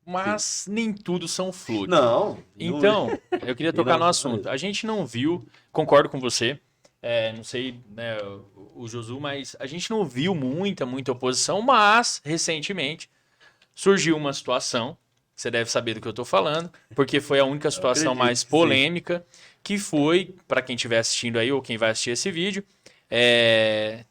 mas nem tudo são flores. Não. Então, eu queria tocar no assunto. A gente não viu, concordo com você, não sei, né, o Josu, mas a gente não viu muita oposição, mas recentemente surgiu uma situação, você deve saber do que eu estou falando, porque foi a única situação acredito mais que sim. polêmica, que foi, para quem estiver assistindo aí ou quem vai assistir esse vídeo,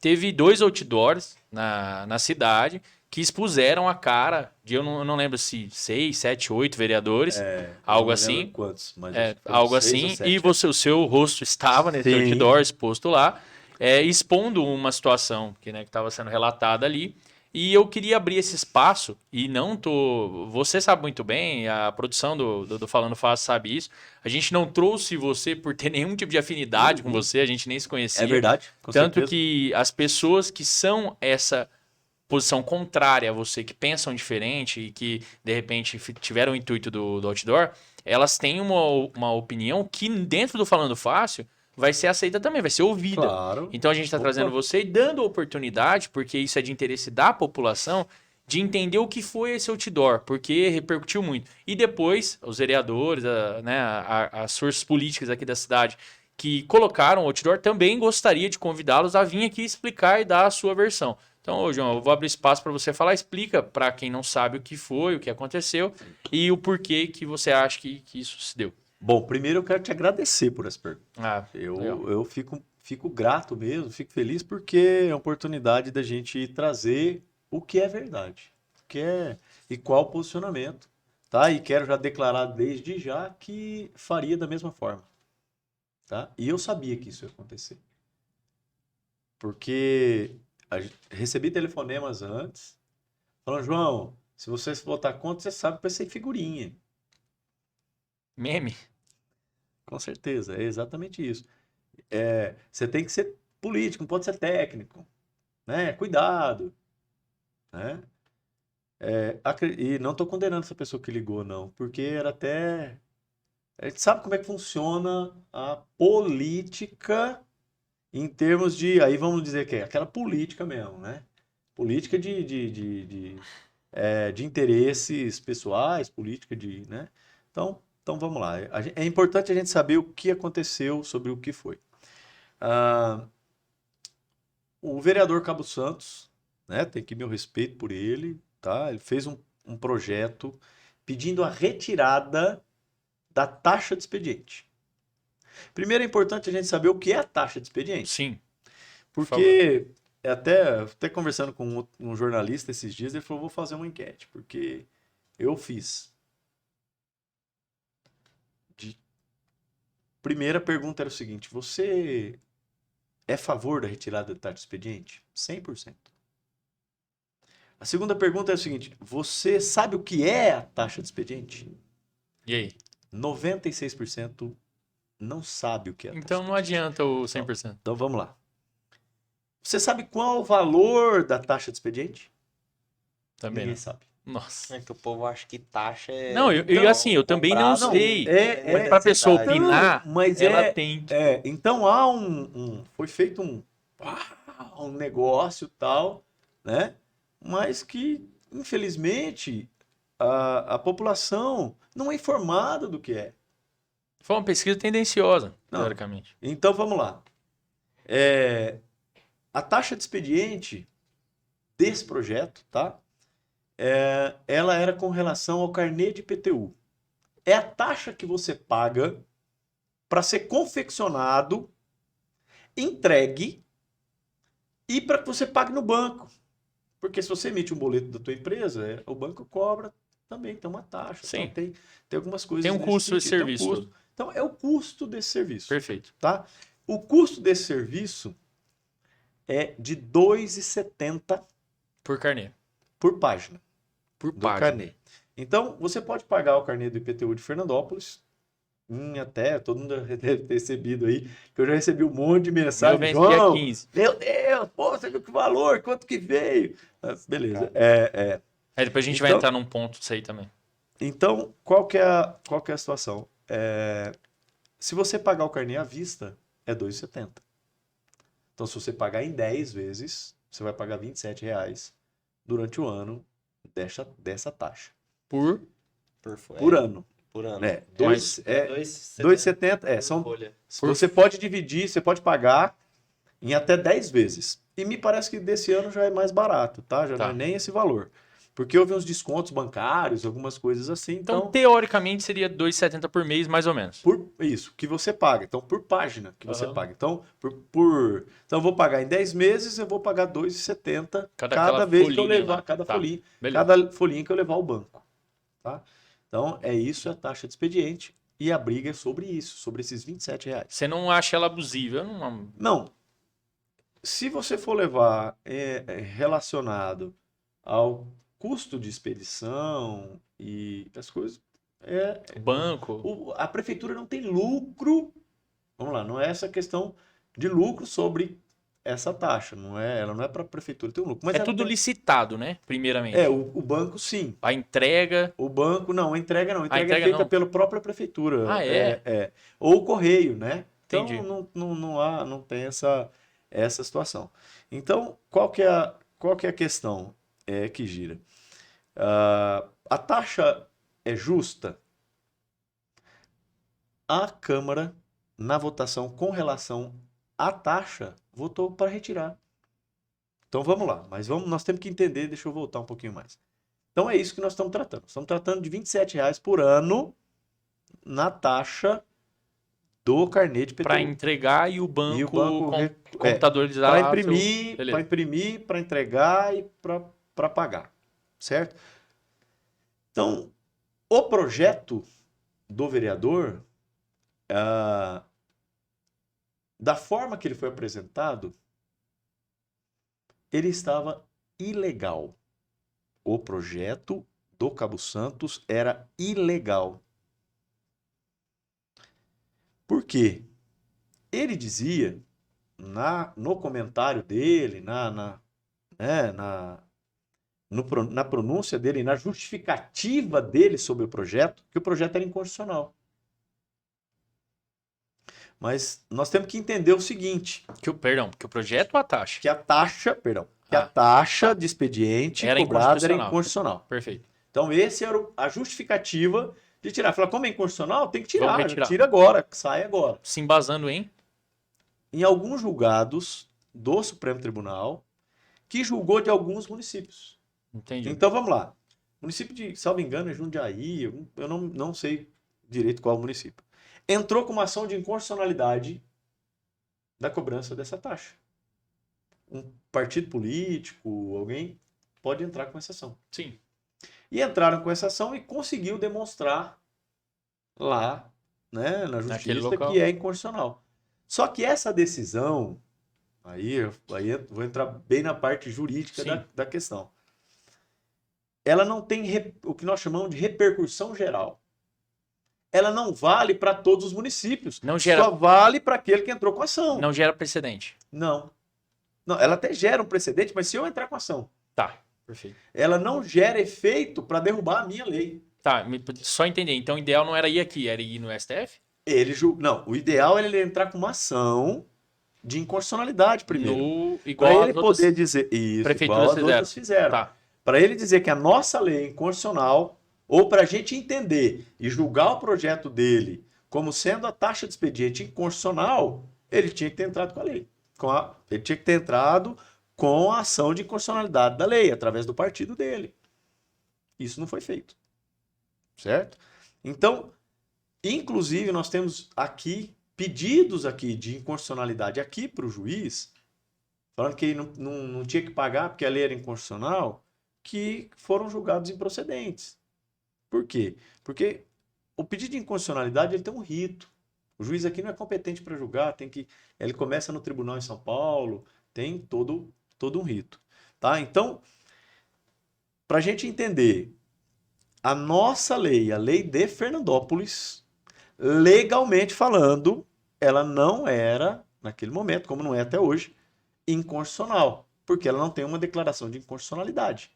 teve 2 outdoors na cidade que expuseram a cara de, eu não lembro se 6, 7, 8 vereadores, Eu algo não me lembro assim, quantos, mas acho que foram algo 6 ou assim, e 7. você, o seu rosto estava nesse Sim. outdoor exposto lá, expondo uma situação que estava sendo relatada ali. E eu queria abrir esse espaço e não tô. Você sabe muito bem, a produção do Falando Fácil sabe isso. A gente não trouxe você por ter nenhum tipo de afinidade com você, a gente nem se conhecia. É verdade, com Tanto certeza. que as pessoas que são essa posição contrária a você, que pensam diferente e que, de repente, tiveram o intuito do outdoor, elas têm uma opinião que, dentro do Falando Fácil, vai ser aceita também, vai ser ouvida. Claro. Então a gente está trazendo você e dando oportunidade, porque isso é de interesse da população, de entender o que foi esse outdoor, porque repercutiu muito. E depois, os vereadores, as forças políticas aqui da cidade que colocaram o outdoor, também gostaria de convidá-los a vir aqui explicar e dar a sua versão. Então, ô, João, eu vou abrir espaço para você falar. Explica para quem não sabe o que foi, o que aconteceu e o porquê que você acha que isso se deu. Bom, primeiro eu quero te agradecer por essa pergunta. Legal. Eu fico grato mesmo, fico feliz porque é a oportunidade da gente trazer o que é verdade, o que é e qual o posicionamento, tá? E quero já declarar desde já que faria da mesma forma, tá? E eu sabia que isso ia acontecer, porque recebi telefonemas antes, falando, João, se você votar contra, você sabe que vai ser figurinha. Meme? Com certeza, é exatamente isso. Você tem que ser político, não pode ser técnico, né? Cuidado, né? E não estou condenando essa pessoa que ligou, não, porque era até... A gente sabe como é que funciona a política em termos de... Aí vamos dizer que é aquela política mesmo, né? Política de interesses pessoais, política de... né? Então vamos lá. É importante a gente saber o que aconteceu sobre o que foi. Ah, o vereador Cabo Santos, né, tem aqui meu respeito por ele, tá? Ele fez um projeto pedindo a retirada da taxa de expediente. Primeiro é importante a gente saber o que é a taxa de expediente. Sim. Porque até conversando com um jornalista esses dias, ele falou, vou fazer uma enquete, porque eu fiz. Primeira pergunta era o seguinte, você é a favor da retirada da taxa de expediente? 100%. A segunda pergunta é o seguinte, você sabe o que é a taxa de expediente? E aí? 96% não sabe o que é a taxa Então de não expediente. adianta o 100%. Então vamos lá. Você sabe qual é o valor da taxa de expediente? Também Ninguém não. sabe. Nossa. É que o povo acha que taxa é. Não, assim, eu também não comprado, sei. é- Mas para a pessoa necessidade. opinar, mas ela tem que... então há foi feito um negócio tal, né? Mas que, infelizmente, a população não é informada do que é. Foi uma pesquisa tendenciosa, Não. teoricamente. Então vamos lá. A taxa de expediente desse projeto, tá? Ela era com relação ao carnê de IPTU. É a taxa que você paga para ser confeccionado, entregue e para que você pague no banco. Porque se você emite um boleto da tua empresa, o banco cobra também, tem uma taxa. Sim. Então tem algumas coisas Tem um nesse custo esse sentido, tem um serviço custo. Então é o custo desse serviço. Perfeito. Tá? O custo desse serviço é de R$ 2,70 Por carnê. por página Por do página. carnê. Então, você pode pagar o carnê do IPTU de Fernandópolis, até todo mundo deve ter recebido aí, que eu já recebi um monte de Meu mensagem. vence João, dia 15. meu Deus, pô, você viu que valor, quanto que veio? Beleza. Aí depois a gente vai Então- entrar num ponto disso aí também. Então, qual que é a situação? Se você pagar o carnê à vista, é R$ 2,70. Então, se você pagar em 10 vezes, você vai pagar R$ 27 durante o ano dessa taxa. Por por ano. Por ano. Né? Mas 2,70. São, folha. você pode dividir, você pode pagar em até 10 vezes. E me parece que desse ano já é mais barato, tá? Já não é nem esse valor. Porque houve uns descontos bancários, algumas coisas assim. Então, teoricamente, seria 2,70 por mês, mais ou menos. Por isso, que você paga. Então, por página que você paga. Então, então, eu vou pagar em 10 meses, eu vou pagar 2,70 cada vez que eu levar, cada folhinha que eu levar ao banco. Tá? Então, isso é a taxa de expediente. E a briga é sobre isso, sobre esses R$ 27. Você não acha ela abusiva? Não. Se você for levar relacionado ao custo de expedição e as coisas, Banco. a prefeitura não tem lucro. Vamos lá, não é essa questão de lucro sobre essa taxa. Ela não é para a prefeitura ter um lucro. Mas tudo licitado, né? Primeiramente. O banco sim. A entrega. O banco não, a entrega não. A entrega é feita pela própria prefeitura. Ah, é? Ou o correio, né? Então Entendi. não tem essa situação. Então, qual que é a questão que gira? A taxa é justa? A Câmara, na votação com relação à taxa, votou para retirar. Então vamos lá, mas nós temos que entender, deixa eu voltar um pouquinho mais. Então é isso que nós estamos tratando. Estamos tratando de R$ 27 por ano na taxa do carnê de PTU. Para entregar e o banco computadorizar. Para imprimir, para entregar e para pagar. Certo? Então, o projeto do vereador, da forma que ele foi apresentado, ele estava ilegal. O projeto do Cabo Santos era ilegal. Por quê? Ele dizia, no comentário dele, na pronúncia dele, na justificativa dele sobre o projeto, que o projeto era inconstitucional. Mas nós temos que entender o seguinte... que o projeto ou a taxa? Que a taxa de expediente cobrada era inconstitucional. Perfeito. Então, essa era a justificativa de tirar. Falar, como é inconstitucional, tem que tirar. Retirar. Tira agora, sai agora. Se embasando em alguns julgados do Supremo Tribunal, que julgou de alguns municípios. Entendi. Então, vamos lá. O município de, salvo engano, é Jundiaí, eu não sei direito qual município. Entrou com uma ação de inconstitucionalidade da cobrança dessa taxa. Um partido político, alguém pode entrar com essa ação. Sim. E entraram com essa ação e conseguiu demonstrar lá, né, na justiça que é inconstitucional. Só que essa decisão, aí eu vou entrar bem na parte jurídica da questão. Ela não tem o que nós chamamos de repercussão geral. Ela não vale para todos os municípios. Só vale para aquele que entrou com a ação. Não gera precedente. Não, ela até gera um precedente, mas se eu entrar com a ação. Tá, perfeito. Ela não gera efeito para derrubar a minha lei. Tá, só entender. Então o ideal não era ir aqui, era ir no STF? Não, o ideal é ele entrar com uma ação de inconstitucionalidade primeiro. Igual para ele poder dizer isso, igual as outras fizeram. Tá. Para ele dizer que a nossa lei é inconstitucional, ou para a gente entender e julgar o projeto dele como sendo a taxa de expediente inconstitucional, ele tinha que ter entrado com a lei. Ele tinha que ter entrado com a ação de inconstitucionalidade da lei, através do partido dele. Isso não foi feito. Certo? Então, inclusive, nós temos aqui pedidos aqui de inconstitucionalidade aqui para o juiz, falando que ele não tinha que pagar porque a lei era inconstitucional, que foram julgados improcedentes. Por quê? Porque o pedido de inconstitucionalidade ele tem um rito. O juiz aqui não é competente para julgar, ele começa no tribunal em São Paulo, tem todo um rito. Tá? Então, para a gente entender, a nossa lei, a lei de Fernandópolis, legalmente falando, ela não era, naquele momento, como não é até hoje, inconstitucional, porque ela não tem uma declaração de inconstitucionalidade.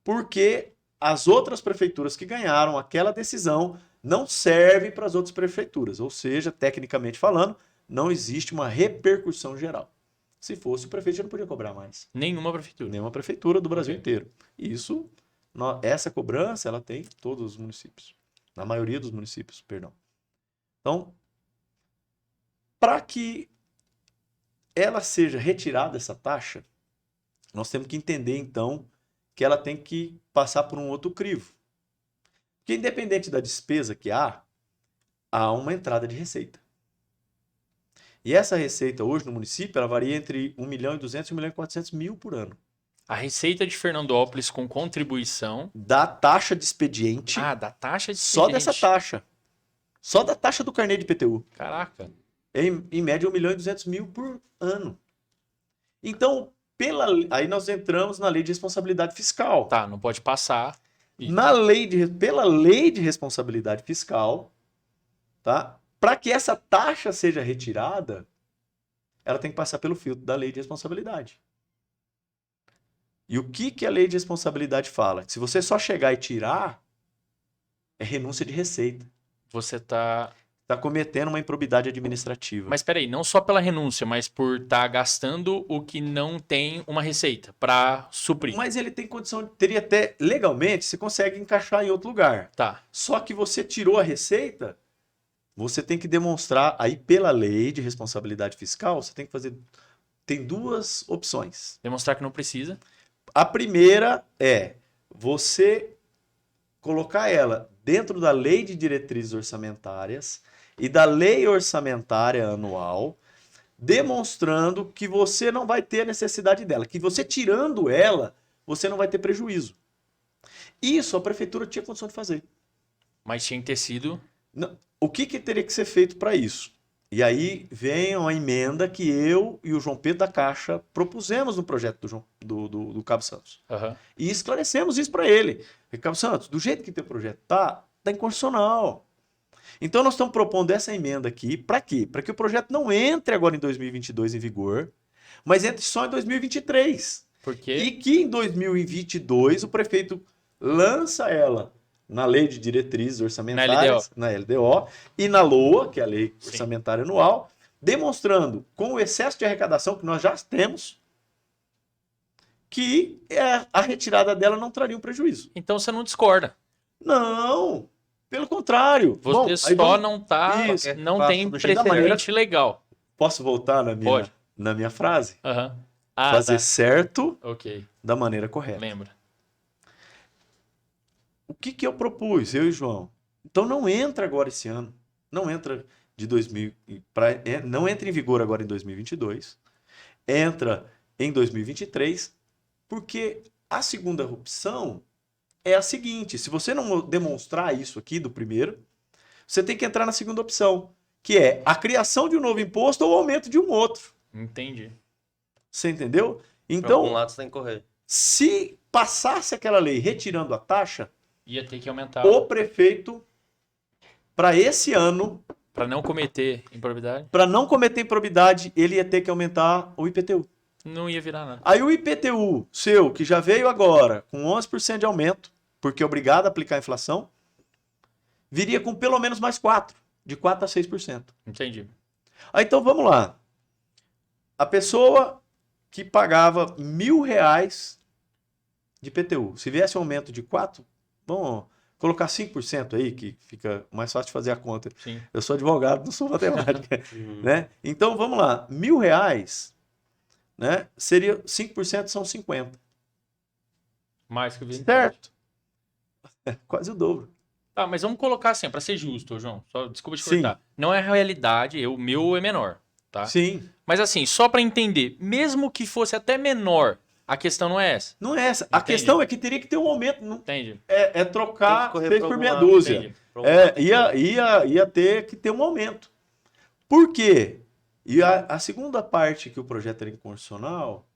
Porque as outras prefeituras que ganharam aquela decisão não servem para as outras prefeituras, ou seja, tecnicamente falando, não existe uma repercussão geral. Se fosse, o prefeito já não podia cobrar mais. Nenhuma prefeitura. Nenhuma prefeitura do Brasil inteiro. Isso essa cobrança ela tem em todos os municípios. Na maioria dos municípios, perdão. Então, para que ela seja retirada essa taxa, nós temos que entender, então, que ela tem que passar por um outro crivo. Porque independente da despesa que há uma entrada de receita. E essa receita hoje no município, ela varia entre 1.200.000 e 1.400.000 por ano. A receita de Fernandópolis com contribuição. Da taxa de expediente. Da taxa de Só expediente. dessa taxa. Só da taxa do carnê de IPTU. Caraca. Em média, 1.200.000 por ano. Então, aí nós entramos na lei de responsabilidade fiscal. Tá, não pode passar. Pela lei de responsabilidade fiscal, tá? Para que essa taxa seja retirada, ela tem que passar pelo filtro da lei de responsabilidade. E o que a lei de responsabilidade fala? Se você só chegar e tirar, é renúncia de receita. Você tá cometendo uma improbidade administrativa. Mas peraí, não só pela renúncia, mas por estar gastando o que não tem uma receita para suprir. Mas ele tem condição, teria até, legalmente, você consegue encaixar em outro lugar. Tá. Só que você tirou a receita, você tem que demonstrar, aí pela lei de responsabilidade fiscal, você tem que fazer, tem duas opções. Demonstrar que não precisa. A primeira é você colocar ela dentro da lei de diretrizes orçamentárias e da lei orçamentária anual, demonstrando que você não vai ter a necessidade dela, que você tirando ela, você não vai ter prejuízo. Isso a prefeitura tinha condição de fazer. Mas tinha que ter sido... O que teria que ser feito para isso? E aí vem uma emenda que eu e o João Pedro da Caixa propusemos no projeto do Cabo Santos. Uhum. E esclarecemos isso para ele. Cabo Santos, do jeito que teu projeto tá inconstitucional. Então nós estamos propondo essa emenda aqui, para quê? Para que o projeto não entre agora em 2022 em vigor, mas entre só em 2023. Por quê? E que em 2022 o prefeito lança ela na Lei de Diretrizes Orçamentárias, na LDO, e na LOA, que é a Lei Orçamentária Anual, demonstrando, com o excesso de arrecadação que nós já temos, que a retirada dela não traria um prejuízo. Então você não discorda. Não, pelo contrário. Você não tem precedente legal. Posso voltar na minha frase? Uhum. Fazer certo okay. Da maneira correta. Lembra. O que eu propus, eu e o João? Então não entra agora esse ano. Não entra não entra em vigor agora em 2022. Entra em 2023, porque a segunda opção é a seguinte: se você não demonstrar isso aqui do primeiro, você tem que entrar na segunda opção, que é a criação de um novo imposto ou o aumento de um outro. Entendi. Você entendeu? Então, por um lado você tem que correr. Se passasse aquela lei retirando a taxa, ia ter que aumentar. O prefeito, para esse ano, para não cometer improbidade, ele ia ter que aumentar o IPTU. Não ia virar nada. Aí o IPTU seu, que já veio agora com 11% de aumento, porque é obrigado a aplicar a inflação, viria com pelo menos mais 4%, de 4% a 6%. Entendi. Aí então vamos lá. A pessoa que pagava R$1.000 de IPTU, se viesse um aumento de 4%, vamos colocar 5% aí, que fica mais fácil de fazer a conta. Sim. Eu sou advogado, não sou matemática. Né? Então, vamos lá. R$1.000, né? Seria 5% são 50. Mais que o 20. Certo. É quase o dobro. Tá, mas vamos colocar assim, para ser justo, João. Só, desculpa te cortar. Não é a realidade, o meu é menor, tá? Sim. Mas assim, só para entender, mesmo que fosse até menor, a questão não é essa. Não é essa. A questão é que teria que ter um aumento. Não... Entendi. É trocar 6 por meia lado, dúzia. Ia ter que ter um aumento. Por quê? E a segunda parte que o projeto era inconstitucional,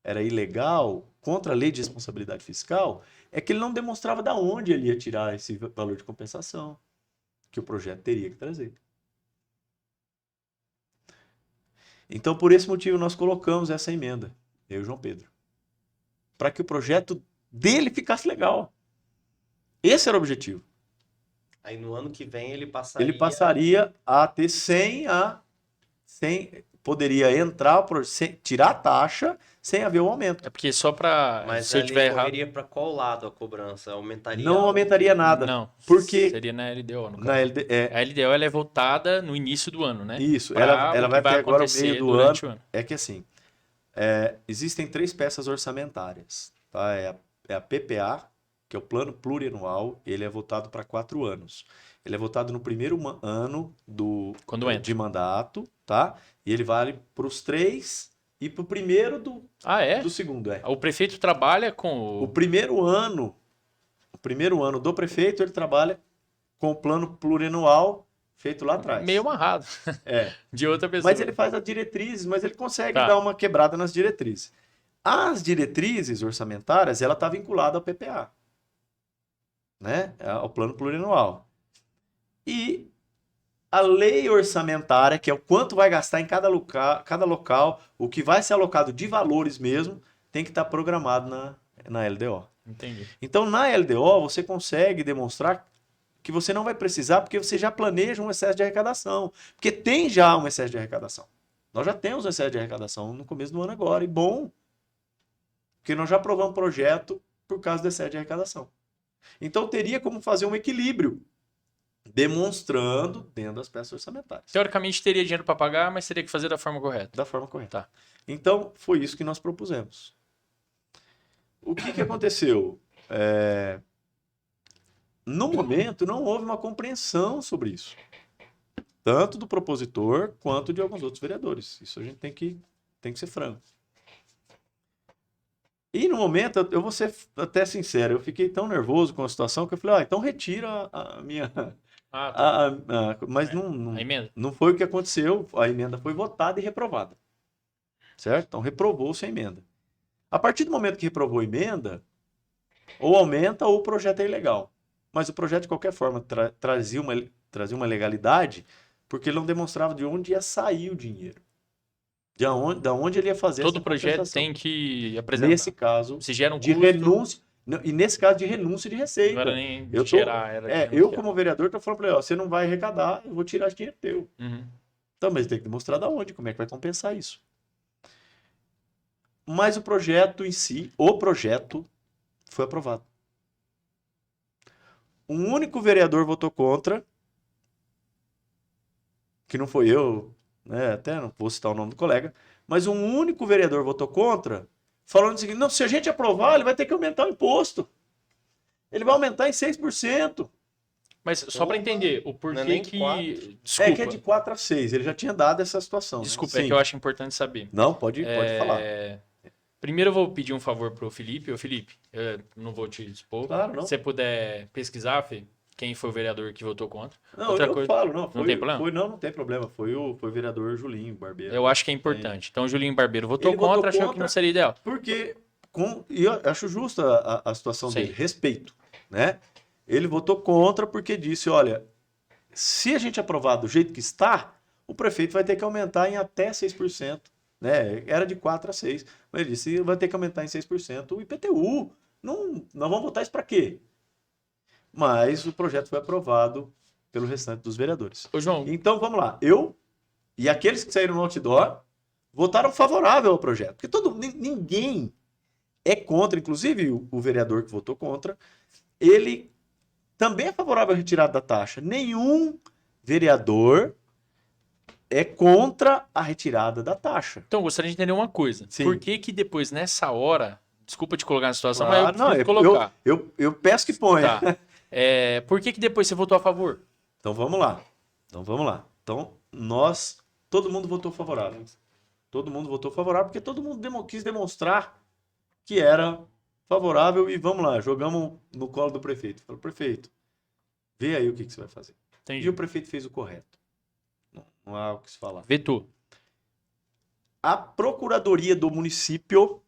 era ilegal, contra a lei de responsabilidade fiscal, é que ele não demonstrava de onde ele ia tirar esse valor de compensação que o projeto teria que trazer. Então, por esse motivo, nós colocamos essa emenda, eu e o João Pedro, para que o projeto dele ficasse legal. Esse era o objetivo. Aí no ano que vem ele passaria... Ele passaria a ter 100 poderia entrar, tirar a taxa sem haver o aumento. É porque só pra. Mas Se eu ali tiver errado. correria para qual lado a cobrança? Aumentaria? Não aumentaria nada. Não. Porque Seria na LDO, no na caso. LD, A LDO ela é voltada no início do ano, né? isso, Pra ela o vai que ter agora o acontecer meio do durante ano. o ano. É que assim, existem 3 peças orçamentárias. Tá? É a PPA, que é o Plano Plurianual, ele é votado para 4 anos. Ele é votado no primeiro ano Quando entra. de mandato, tá? E ele vale para os 3 e para o primeiro Ah, é? do segundo. O prefeito trabalha com O primeiro ano do prefeito, ele trabalha com o plano plurianual feito lá atrás. meio amarrado É. de outra pessoa. Mas ele faz as diretrizes, mas ele consegue Tá. dar uma quebrada nas diretrizes. As diretrizes orçamentárias, ela está vinculada ao PPA, né? Ao plano plurianual. E a lei orçamentária, que é o quanto vai gastar em cada local, o que vai ser alocado de valores mesmo, tem que estar programado na LDO. Entendi. Então, na LDO, você consegue demonstrar que você não vai precisar, porque você já planeja um excesso de arrecadação. Porque tem já um excesso de arrecadação. Nós já temos um excesso de arrecadação no começo do ano agora, e bom, porque nós já aprovamos um projeto por causa do excesso de arrecadação. Então, teria como fazer um equilíbrio, demonstrando dentro das peças orçamentárias. Teoricamente teria dinheiro para pagar, mas teria que fazer da forma correta. Da forma correta. Tá. Então, foi isso que nós propusemos. O que aconteceu? No momento, não houve uma compreensão sobre isso. Tanto do propositor, quanto de alguns outros vereadores. Isso a gente tem que ser franco. E no momento, eu vou ser até sincero, eu fiquei tão nervoso com a situação que eu falei, então retira a minha... mas a emenda. não foi o que aconteceu. A emenda foi votada e reprovada. Certo? Então reprovou-se a emenda. A partir do momento que reprovou a emenda, ou aumenta ou o projeto é ilegal. Mas o projeto, de qualquer forma, trazia uma legalidade, porque ele não demonstrava de onde ia sair o dinheiro. De onde ele ia fazer Todo essa projeto compensação. tem que apresentar. Nesse caso, Se gera um de custo, renúncia. E nesse caso, de renúncia de receita. não era nem Eu tô- gerar, era de eu, renunciar. como vereador, estou falando para ele, você não vai arrecadar, eu vou tirar esse dinheiro teu. Uhum. Então, mas tem que demonstrar da onde, como é que vai compensar isso. Mas o projeto em si, foi aprovado. Um único vereador votou contra, que não foi eu, né? Até não vou citar o nome do colega, mas um único vereador votou contra, falando o seguinte, não, se a gente aprovar, ele vai ter que aumentar o imposto. Ele vai aumentar em 6%. Mas só para entender, o Não é porquê nem que... 4. Desculpa, Que é de 4 a 6. Ele já tinha dado essa situação. né? desculpa, é Sim. que eu acho importante saber. Não, pode falar. Primeiro eu vou pedir um favor pro Felipe. Ô, Felipe, eu não vou te expor. Claro, não. Se você puder pesquisar, Fê, quem foi o vereador que votou contra. Não, Outra eu coisa- falo, não. não tem problema? Não tem problema. Foi o vereador Julinho Barbeiro. Eu acho que é importante. Então, o Julinho Barbeiro votou Ele votou contra, achou que contra. não seria ideal. Porque, e eu acho justa a situação Sim. dele, respeito, né? Ele votou contra porque disse, olha, se a gente aprovar do jeito que está, o prefeito vai ter que aumentar em até 6%, né? Era de 4 a 6, mas ele disse, vai ter que aumentar em 6% o IPTU. Nós vamos votar isso para quê? Mas o projeto foi aprovado pelo restante dos vereadores. Ô, João, Então, vamos lá. Eu e aqueles que saíram no outdoor votaram favorável ao projeto. Porque ninguém é contra, inclusive o vereador que votou contra, ele também é favorável à retirada da taxa. Nenhum vereador é contra a retirada da taxa. então, eu gostaria de entender uma coisa. Sim. Por que que depois, nessa hora... Desculpa te colocar na situação, Claro, mas eu preciso colocar. eu peço que ponha. Tá. Por que que depois você votou a favor? Então vamos lá. Então, todo mundo votou favorável. Todo mundo votou favorável porque todo mundo quis demonstrar que era favorável e vamos lá, jogamos no colo do prefeito. Falou, prefeito, vê aí o que você vai fazer. Entendi. E o prefeito fez o correto. Não há o que se falar. Vetou. A Procuradoria do município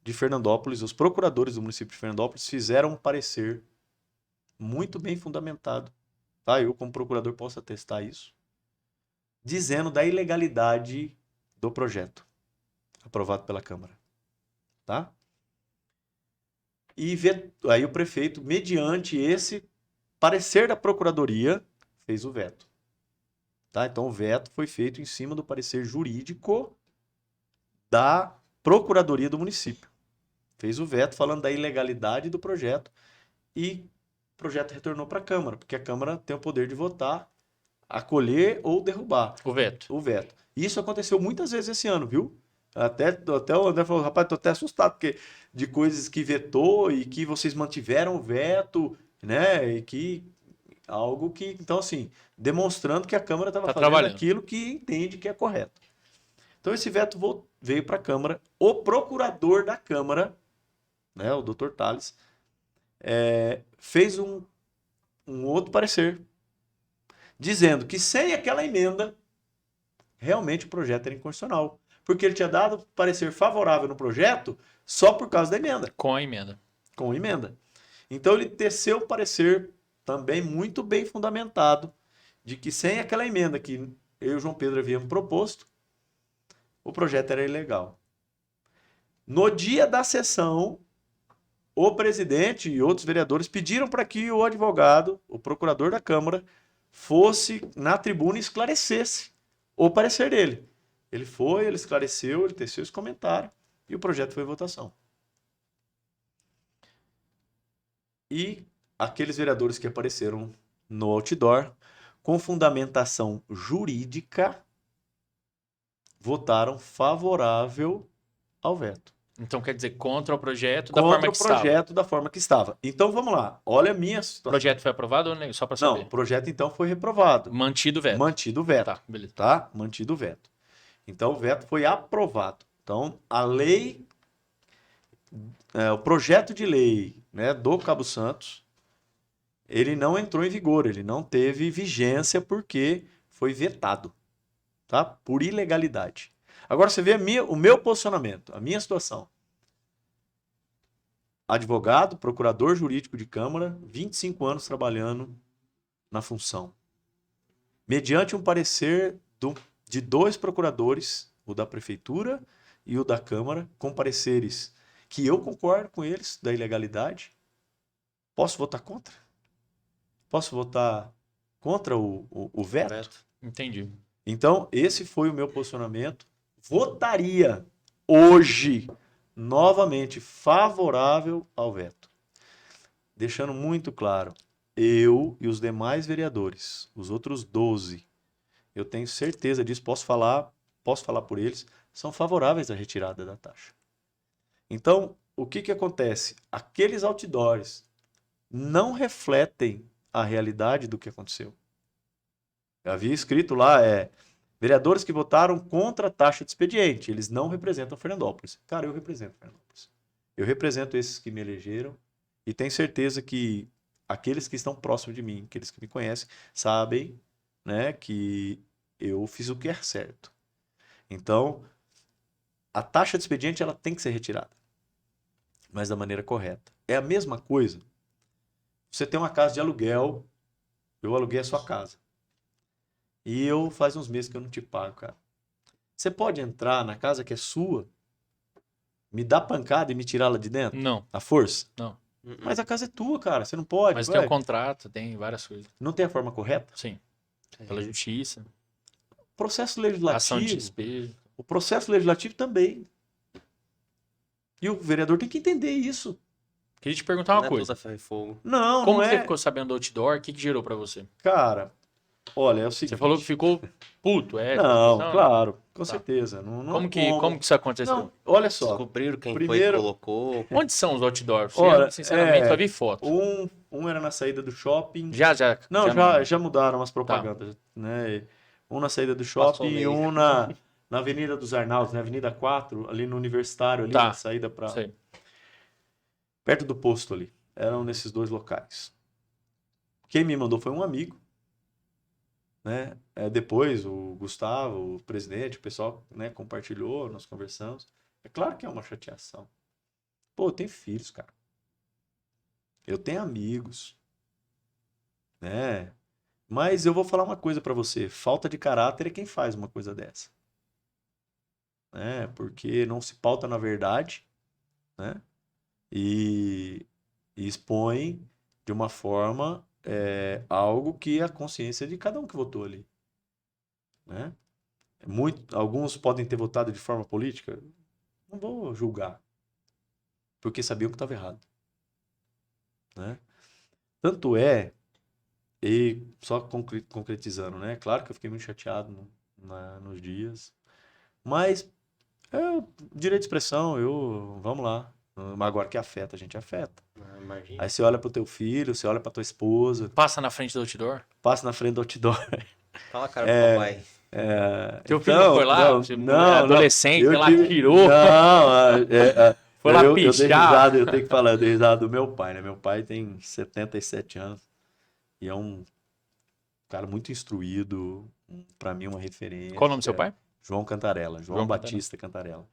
de Fernandópolis, os procuradores do município de Fernandópolis fizeram um parecer muito bem fundamentado. Tá? Eu, como procurador, posso atestar isso. Dizendo da ilegalidade do projeto aprovado pela Câmara. Tá? E aí o prefeito, mediante esse parecer da Procuradoria, fez o veto. Tá? Então o veto foi feito em cima do parecer jurídico da Procuradoria do município. Fez o veto falando da ilegalidade do projeto e o projeto retornou para a Câmara, porque a Câmara tem o poder de votar, acolher ou derrubar O veto. o veto. Isso aconteceu muitas vezes esse ano, viu? Até o André falou, rapaz, tô até assustado porque de coisas que vetou e que vocês mantiveram o veto, né? E que algo que, então assim, demonstrando que a Câmara estava Tá fazendo trabalhando. aquilo que entende que é correto. Então esse veto veio para a Câmara. O procurador da Câmara, né, o Dr. Tales, fez um outro parecer, dizendo que sem aquela emenda, realmente o projeto era inconstitucional. Porque ele tinha dado parecer favorável no projeto só por causa da emenda, Com a emenda. com a emenda. Então ele teceu o parecer também muito bem fundamentado de que sem aquela emenda que eu e o João Pedro havíamos proposto, o projeto era ilegal. No dia da sessão, o presidente e outros vereadores pediram para que o advogado, o procurador da Câmara, fosse na tribuna e esclarecesse o parecer dele. Ele foi, ele esclareceu, ele teceu esse comentário e o projeto foi em votação. E aqueles vereadores que apareceram no outdoor, com fundamentação jurídica, votaram favorável ao veto. Então quer dizer contra o projeto da Contra forma o que estava. projeto da forma que estava. Então vamos lá, olha a minha O situação. projeto foi aprovado ou não? Só para Não, saber. o projeto então foi reprovado. Mantido o veto. Mantido o veto. Tá, beleza. Tá? Mantido o veto. Então o veto foi aprovado. Então a lei, o projeto de lei, né, do Cabo Santos, ele não entrou em vigor, ele não teve vigência porque foi vetado, tá? Por ilegalidade. Agora você vê o meu posicionamento, a minha situação. Advogado, procurador jurídico de Câmara, 25 anos trabalhando na função. Mediante um parecer de dois procuradores, o da Prefeitura e o da Câmara, com pareceres que eu concordo com eles, da ilegalidade, posso votar contra? Posso votar contra o veto? Entendi. Então, esse foi o meu posicionamento. Votaria hoje, novamente, favorável ao veto. Deixando muito claro, eu e os demais vereadores, os outros 12, eu tenho certeza disso, posso falar por eles, são favoráveis à retirada da taxa. Então, o que acontece? Aqueles outdoors não refletem a realidade do que aconteceu. Eu havia escrito lá, vereadores que votaram contra a taxa de expediente, eles não representam Fernandópolis. Cara, eu represento Fernandópolis. Eu represento esses que me elegeram e tenho certeza que aqueles que estão próximos de mim, aqueles que me conhecem, sabem, né, que eu fiz o que é certo. Então, a taxa de expediente ela tem que ser retirada, mas da maneira correta. É a mesma coisa. Você tem uma casa de aluguel, eu aluguei a sua casa. E eu faz uns meses que eu não te pago, cara. Você pode entrar na casa que é sua, me dar pancada e me tirar lá de dentro? Não, À força? não. Mas a casa é tua, cara. Você não pode. Mas ué. tem o contrato, tem várias coisas. Não tem a forma correta? Sim. Pela justiça, Processo ação de legislativo. despejo. O processo legislativo também. E o vereador tem que entender isso. Queria te perguntar uma Não é coisa. tudo a ferro e fogo. Não, Como não você é. ficou sabendo do outdoor? O que gerou pra você? Cara, olha, é o seguinte. Você falou que ficou puto, é? Não, Não, claro, com Tá. certeza. Não Como é que isso aconteceu? Não, olha só. Descobriram quem foi Primeiro- que colocou. Onde são os outdoors? Olha, Eu, sinceramente, só vi foto. Um era na saída do shopping. Já. Não, não. já mudaram as propagandas, né? Um na saída do Passou shopping e meio. um na Avenida dos Arnaldos, né? Avenida 4, ali no Universitário, ali Tá. na saída para Sei. perto do posto ali. Eram nesses dois locais. Quem me mandou foi um amigo, né? Depois o Gustavo, o presidente, o pessoal, né, compartilhou, nós conversamos. É claro que é uma chateação. Pô, eu tenho filhos, cara. Eu tenho amigos, né? Mas eu vou falar uma coisa pra você. Falta de caráter é quem faz uma coisa dessa. Né? Porque não se pauta na verdade, né? E expõe de uma forma algo que é a consciência de cada um que votou ali. né? Alguns podem ter votado de forma política. Não vou julgar. Porque sabiam que estava errado. Né? Tanto é, e só concretizando, né? Claro que eu fiquei muito chateado nos dias. Mas é o direito de expressão, vamos lá. Mas agora que afeta, a gente afeta. Imagina. Aí você olha pro teu filho, você olha pra tua esposa, Passa na frente do outdoor. passa na frente do outdoor. Fala a cara pro papai. Teu filho não foi lá? Adolescente, ela tirou. Não, Foi lá eu dei pichar. risada, eu tenho que falar, eu dei risada do meu pai, né? Meu pai tem 77 anos e é um cara muito instruído, pra mim uma referência. Qual o nome do seu pai? João Cantarella, João João Batista Cantarella.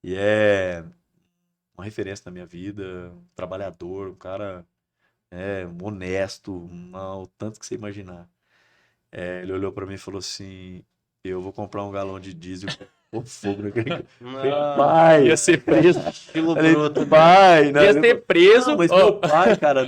E é uma referência na minha vida, um trabalhador, um cara honesto, o tanto que você imaginar. Ele olhou pra mim e falou assim, eu vou comprar um galão de diesel com fogo naquele... Pai! Ia ser preso. Estilo Falei, bruto. pai! Né? Ia ser preso. Não, mas meu pai, cara,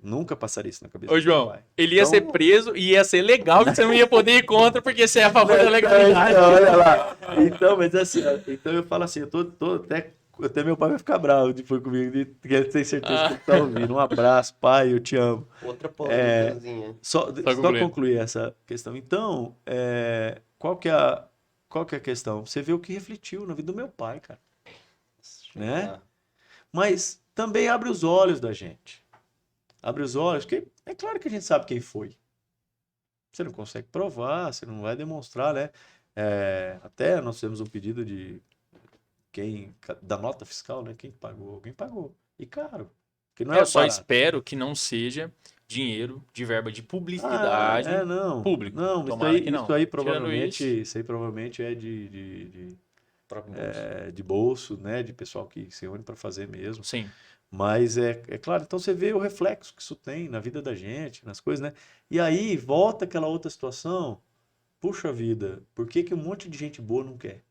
nunca passaria isso na cabeça Ô, do meu João, pai. ele ia Então- ser preso e ia ser legal, que você não ia poder ir contra, porque você é a favor da legalidade. Então, olha lá. Então, mas assim, então eu falo assim, eu tô até meu pai vai ficar bravo depois comigo, porque ele tem certeza que ele tá ouvindo. Um abraço, pai, eu te amo. Outra polêmicazinha. Só concluir. concluir essa questão. Então, qual que é a questão? Você vê o que refletiu na vida do meu pai, cara. Né? Mas também abre os olhos da gente. Abre os olhos, porque é claro que a gente sabe quem foi. Você não consegue provar, você não vai demonstrar, né? Até nós temos um pedido da nota fiscal, né? Quem pagou? Alguém pagou. E caro. Porque não Eu é só barato. espero que não seja dinheiro de verba de publicidade. Não. público. Não, Tomara que não. isso aí Tirando provavelmente é de bolso, né? De pessoal que se une para fazer mesmo. Sim. Mas é claro, então você vê o reflexo que isso tem na vida da gente, nas coisas, né? E aí volta aquela outra situação. Puxa vida, por que que um monte de gente boa não quer?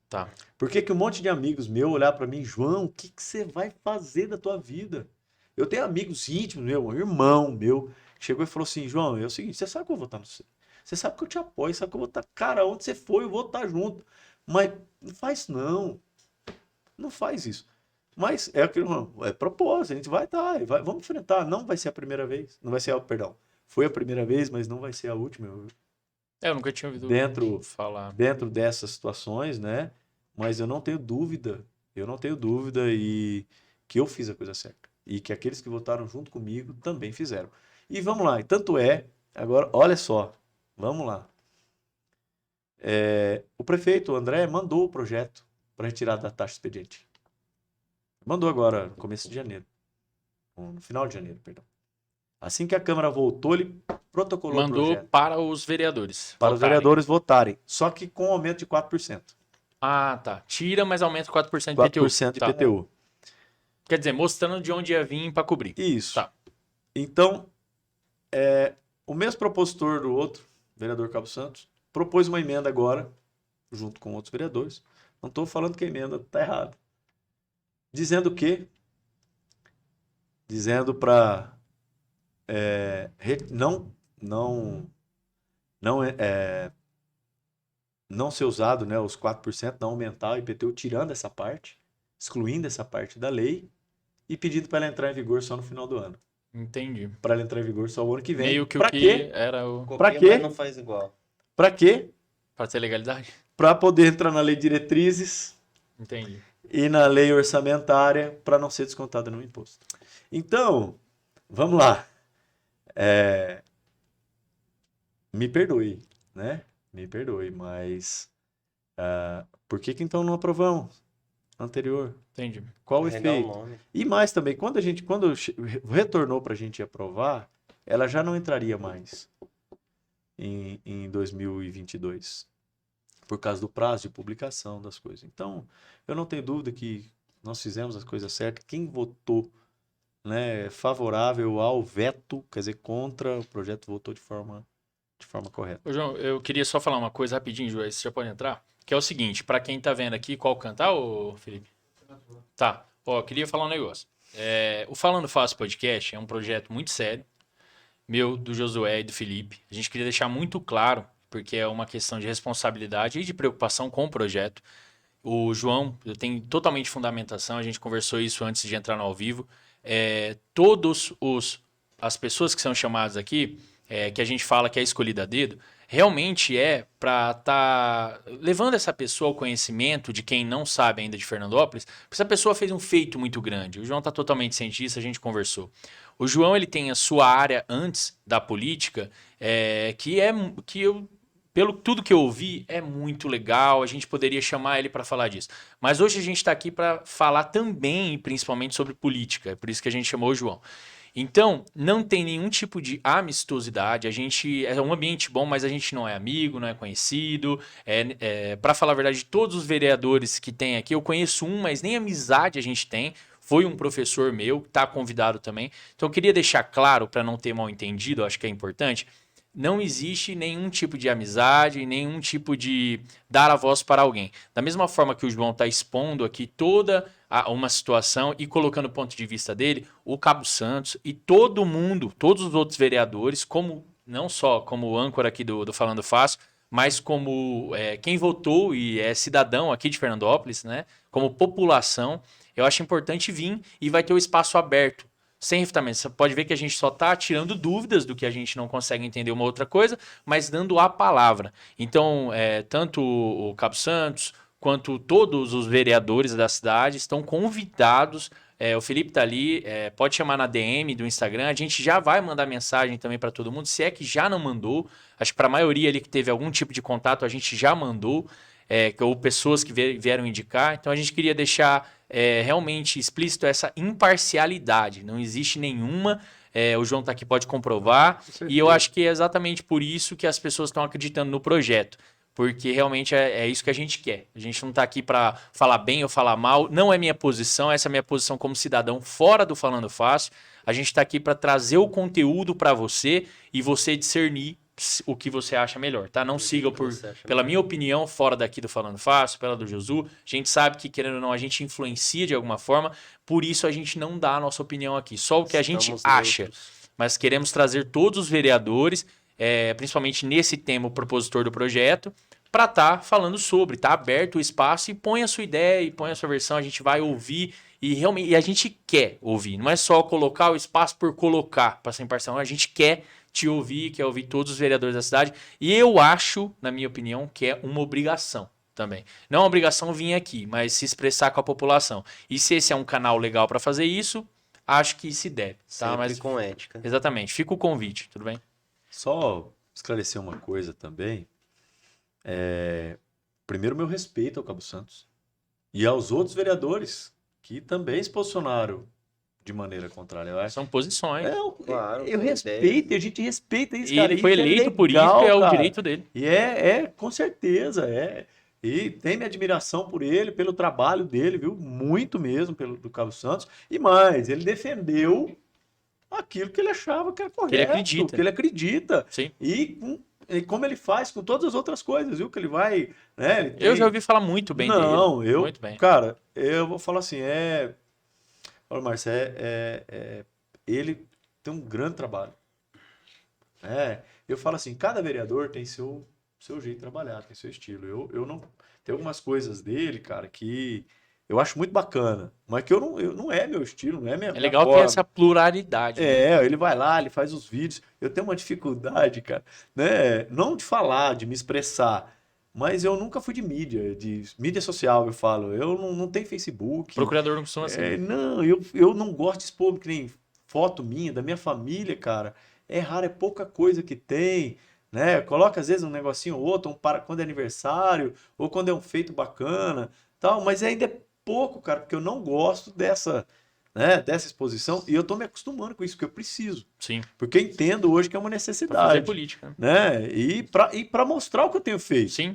Tá. Por que que um monte de amigos meus olhar para mim, João, o que que você vai fazer da tua vida? Eu tenho amigos íntimos, um irmão meu, que chegou e falou assim, João, é o seguinte, você sabe que eu vou estar no você. Você sabe que eu te apoio, sabe que eu vou estar, cara, onde você for, eu vou estar junto. Mas não faz isso, não. Não faz isso. Mas é propósito, a gente vai estar, vamos enfrentar. Não vai ser a primeira vez, não vai ser perdão. Foi a primeira vez, mas não vai ser a última. Eu nunca tinha ouvido falar. Dentro dessas situações, né? Mas eu não tenho dúvida e que eu fiz a coisa certa. E que aqueles que votaram junto comigo também fizeram. E vamos lá, e tanto agora, olha só, vamos lá. O prefeito, o André, mandou o projeto para retirada da taxa expediente. Mandou agora, no começo de janeiro. No final de janeiro, perdão. Assim que a Câmara voltou, ele protocolou o projeto. Mandou para os vereadores. Para os vereadores votarem. Só que com aumento de 4%. Ah, tá. Tira, mas aumenta 4% de 4% de Tá. IPTU. Quer dizer, mostrando de onde ia vir para cobrir. Isso. Tá. Então, o mesmo propositor do outro, vereador Cabo Santos, propôs uma emenda agora, junto com outros vereadores. Não estou falando que a emenda está errada. Dizendo o quê? Dizendo para não ser usado, né, os 4%, não aumentar o IPTU, tirando essa parte, excluindo essa parte da lei e pedindo para ela entrar em vigor só no final do ano. Entendi. Para ela entrar em vigor só o ano que vem. Meio que pra o que quê? era o... Pra Copia, quê? mas não faz igual. Para quê? Para ter legalidade? Para poder entrar na lei de diretrizes Entendi. e na lei orçamentária para não ser descontado no imposto. Então, vamos lá. Me perdoe, né? Me perdoe, mas por que então não aprovamos anterior? Entendi. Qual o Carregar o efeito? nome. E mais também, quando retornou para a gente aprovar, ela já não entraria mais em 2022, por causa do prazo de publicação das coisas. Então, eu não tenho dúvida que nós fizemos as coisas certas. Quem votou, né, favorável ao veto, quer dizer, contra o projeto, votou de forma correta. Ô, João, eu queria só falar uma coisa rapidinho, João, você já pode entrar? Que é o seguinte, para quem tá vendo aqui, qual cantar, ô Felipe? Tá. Ó, eu queria falar um negócio. O Falando Fácil Podcast é um projeto muito sério, meu, do Josué e do Felipe. A gente queria deixar muito claro porque é uma questão de responsabilidade e de preocupação com o projeto. O João tem totalmente fundamentação, a gente conversou isso antes de entrar no ao vivo. As pessoas que são chamadas aqui, que a gente fala que é escolhida a dedo, realmente é para estar levando essa pessoa ao conhecimento de quem não sabe ainda de Fernandópolis, porque essa pessoa fez um feito muito grande. O João está totalmente ciente disso, a gente conversou. O João ele tem a sua área antes da política, pelo tudo que eu ouvi, é muito legal, a gente poderia chamar ele para falar disso. Mas hoje a gente está aqui para falar também, principalmente, sobre política, é por isso que a gente chamou o João. Então, não tem nenhum tipo de amistosidade, a gente é um ambiente bom, mas a gente não é amigo, não é conhecido. Para falar a verdade, de todos os vereadores que tem aqui, eu conheço um, mas nem amizade a gente tem. Foi um professor meu, está convidado também. Então, eu queria deixar claro, para não ter mal entendido, acho que é importante, não existe nenhum tipo de amizade, nenhum tipo de dar a voz para alguém. Da mesma forma que o João está expondo aqui toda uma situação e colocando o ponto de vista dele, o Cabo Santos e todo mundo, todos os outros vereadores, como não só como âncora aqui do Falando Fácil, mas como quem votou e é cidadão aqui de Fernandópolis, né? Como população, eu acho importante vir e vai ter o espaço aberto. Sem refutamento. Você pode ver que a gente só está tirando dúvidas do que a gente não consegue entender uma outra coisa, mas dando a palavra. Então, tanto o Cabo Santos quanto todos os vereadores da cidade estão convidados. O Felipe está ali, pode chamar na DM do Instagram. A gente já vai mandar mensagem também para todo mundo, se é que já não mandou. Acho que para a maioria ali que teve algum tipo de contato, a gente já mandou. Ou pessoas que vieram indicar. Então, a gente queria deixar realmente explícito essa imparcialidade. Não existe nenhuma. O João está aqui, pode comprovar. E eu acho que é exatamente por isso que as pessoas estão acreditando no projeto. Porque realmente é isso que a gente quer. A gente não está aqui para falar bem ou falar mal. Não é minha posição, essa é a minha posição como cidadão fora do Falando Fácil. A gente está aqui para trazer o conteúdo para você e você discernir o que você acha melhor, tá? Não siga pela minha opinião fora daqui do Falando Fácil, pela do Josu. A gente sabe que, querendo ou não, a gente influencia de alguma forma, por isso a gente não dá a nossa opinião aqui, só o que a gente acha. Mas queremos trazer todos os vereadores, principalmente nesse tema, o propositor do projeto, para estar falando sobre, tá aberto o espaço e põe a sua ideia e põe a sua versão, a gente vai ouvir e a gente quer ouvir, não é só colocar o espaço por colocar para ser imparcial, a gente quer te ouvir, quer ouvir todos os vereadores da cidade. E eu acho, na minha opinião, que é uma obrigação também. Não é uma obrigação vir aqui, mas se expressar com a população. E se esse é um canal legal para fazer isso, acho que se deve. Tá? Mas com ética. Exatamente. Fica o convite, tudo bem? Só esclarecer uma coisa também. Primeiro, meu respeito ao Cabo Santos e aos outros vereadores que também se posicionaram de maneira contrária. Eu acho. São posições. Claro, eu respeito, a gente respeita isso, e cara. ele foi isso eleito legal, por isso, é o cara. direito dele. E com certeza, E tem minha admiração por ele, pelo trabalho dele, viu? Muito mesmo, do Cabo Santos. E mais, ele defendeu aquilo que ele achava que era correto. Que ele acredita. Sim. E como ele faz com todas as outras coisas, viu? Que ele vai... Né? Eu já ouvi falar muito bem dele. Muito bem. Cara, eu vou falar assim, Olha, Márcio, ele tem um grande trabalho. Eu falo assim, cada vereador tem seu jeito de trabalhar, tem seu estilo. Eu não... Tem algumas coisas dele, cara, que eu acho muito bacana, mas que não é meu estilo, não é minha legal forma. ter essa pluralidade. Né? Ele vai lá, ele faz os vídeos. Eu tenho uma dificuldade, cara, né? Não de falar, de me expressar, mas eu nunca fui de mídia social, eu falo. Eu não tenho Facebook. Procurador não costuma ser. Não, eu não gosto de expor, que nem foto minha, da minha família, cara. É raro, é pouca coisa que tem, né? Coloca às vezes um negocinho ou outro, quando é aniversário, ou quando é um feito bacana, tal, mas ainda é pouco, cara, porque eu não gosto dessa exposição e eu tô me acostumando com isso, porque eu preciso. Sim. Porque eu entendo hoje que é uma necessidade. Pra fazer política. Né? E para mostrar o que eu tenho feito. Sim.